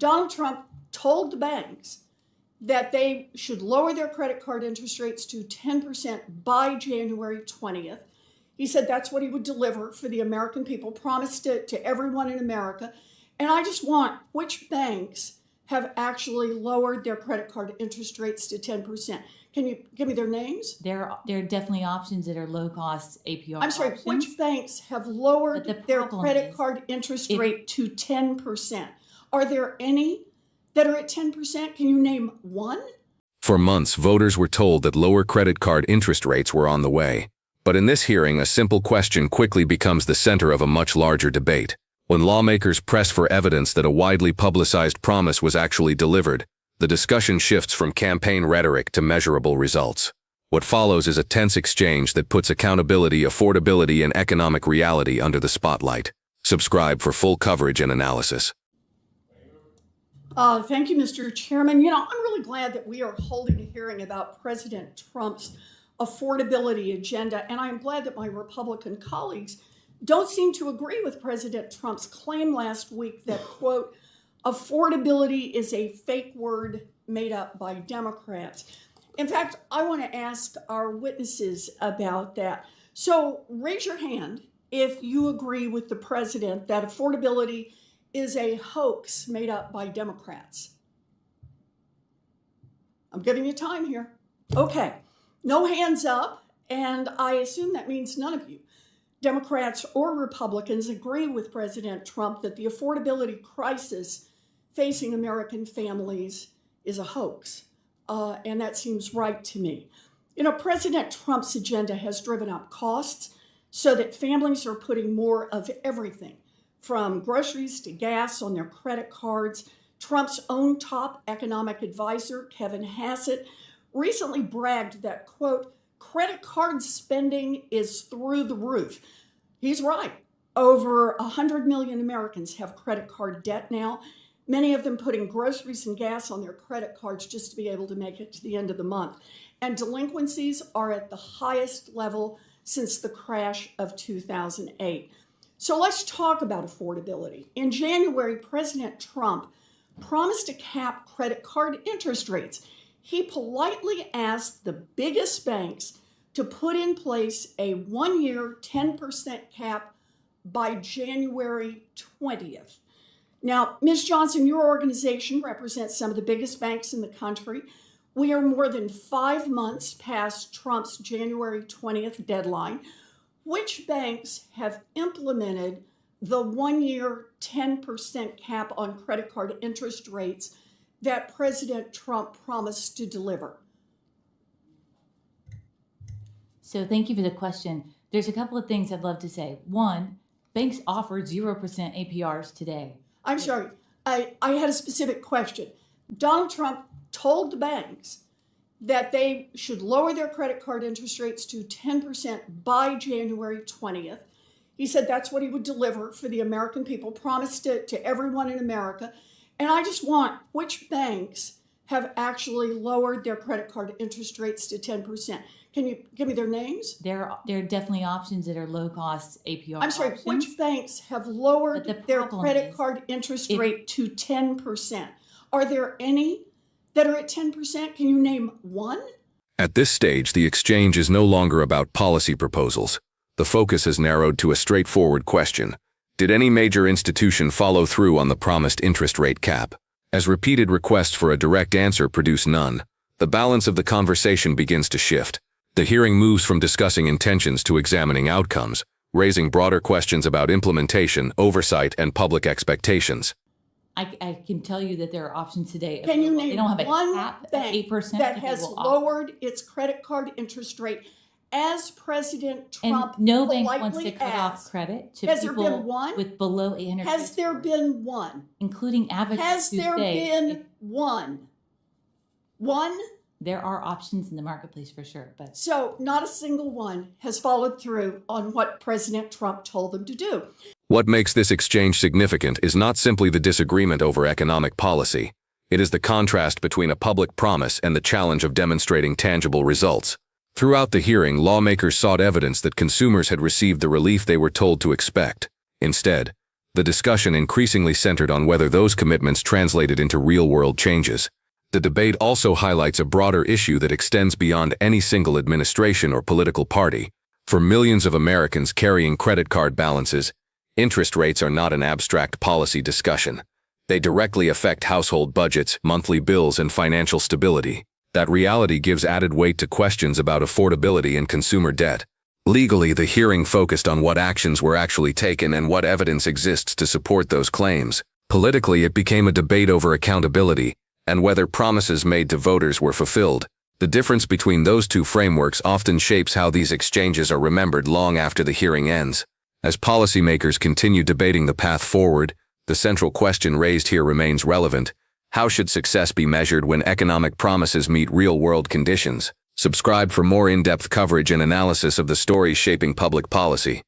Donald Trump told the banks that they should lower their credit card interest rates to 10% by January 20th. He said that's what he would deliver for the American people, promised it to everyone in America. And I just want, which banks have actually lowered their credit card interest rates to 10%? Can you give me their names? There are definitely options that are low-cost APR I'm sorry, options. which banks have lowered their credit card interest rate to 10%? Are there any that are at 10%? Can you name one? For months, voters were told that lower credit card interest rates were on the way. But in this hearing, a simple question quickly becomes the center of a much larger debate. When lawmakers press for evidence that a widely publicized promise was actually delivered, the discussion shifts from campaign rhetoric to measurable results. What follows is a tense exchange that puts accountability, affordability, and economic reality under the spotlight. Subscribe for full coverage and analysis. Thank you, Mr. Chairman. I'm really glad that we are holding a hearing about President Trump's affordability agenda, and I'm glad that my Republican colleagues don't seem to agree with President Trump's claim last week that, quote, affordability is a fake word made up by Democrats. In fact, I want to ask our witnesses about that. So raise your hand if you agree with the president that affordability is a hoax made up by Democrats. I'm giving you time here. Okay, no hands up, and I assume that means none of you, Democrats or Republicans, agree with President Trump that the affordability crisis facing American families is a hoax. And that seems right to me. President Trump's agenda has driven up costs so that families are putting more of everything, from groceries to gas, on their credit cards. Trump's own top economic advisor, Kevin Hassett, recently bragged that, quote, credit card spending is through the roof. He's right. Over 100 million Americans have credit card debt now, many of them putting groceries and gas on their credit cards just to be able to make it to the end of the month. And delinquencies are at the highest level since the crash of 2008. So let's talk about affordability. In January, President Trump promised to cap credit card interest rates. He politely asked the biggest banks to put in place a one-year 10% cap by January 20th. Now, Ms. Johnson, your organization represents some of the biggest banks in the country. We are more than 5 months past Trump's January 20th deadline. Which banks have implemented the one-year 10% cap on credit card interest rates that President Trump promised to deliver? So thank you for the question. There's a couple of things I'd love to say. One, banks offer 0% APRs today. I'm sorry, I had a specific question. Donald Trump told the banks that they should lower their credit card interest rates to 10% by January 20th. He said that's what he would deliver for the American people, promised it to everyone in America. And I just want, which banks have actually lowered their credit card interest rates to 10%? Can you give me their names? There are definitely options that are low-cost APR I'm sorry, options. which banks have lowered their credit card interest rate to 10%? Are there any that are at 10%? Can you name one? At this stage, the exchange is no longer about policy proposals. The focus has narrowed to a straightforward question. Did any major institution follow through on the promised interest rate cap? As repeated requests for a direct answer produce none, the balance of the conversation begins to shift. The hearing moves from discussing intentions to examining outcomes, raising broader questions about implementation, oversight, and public expectations. I can tell you that there are options today. Can you name they don't have one a cap at bank 8% that has lowered its credit card interest rate as President Trump and no bank wants to politely cut off asked? credit to Has there people been one? with below 800. Has there been one? Including advocates Has who there say been one? One? there are options in the marketplace for sure, but So not a single one has followed through on what President Trump told them to do. What makes this exchange significant is not simply the disagreement over economic policy. It is the contrast between a public promise and the challenge of demonstrating tangible results. Throughout the hearing, lawmakers sought evidence that consumers had received the relief they were told to expect. Instead, The discussion increasingly centered on whether those commitments translated into real-world changes. The debate also highlights a broader issue that extends beyond any single administration or political party. For millions of Americans carrying credit card balances, interest rates are not an abstract policy discussion. They directly affect household budgets, monthly bills, and financial stability. That reality gives added weight to questions about affordability and consumer debt. Legally, the hearing focused on what actions were actually taken and what evidence exists to support those claims. Politically, it became a debate over accountability and whether promises made to voters were fulfilled. The difference between those two frameworks often shapes how these exchanges are remembered long after the hearing ends. As policymakers continue debating the path forward, the central question raised here remains relevant. How should success be measured when economic promises meet real-world conditions? Subscribe for more in-depth coverage and analysis of the stories shaping public policy.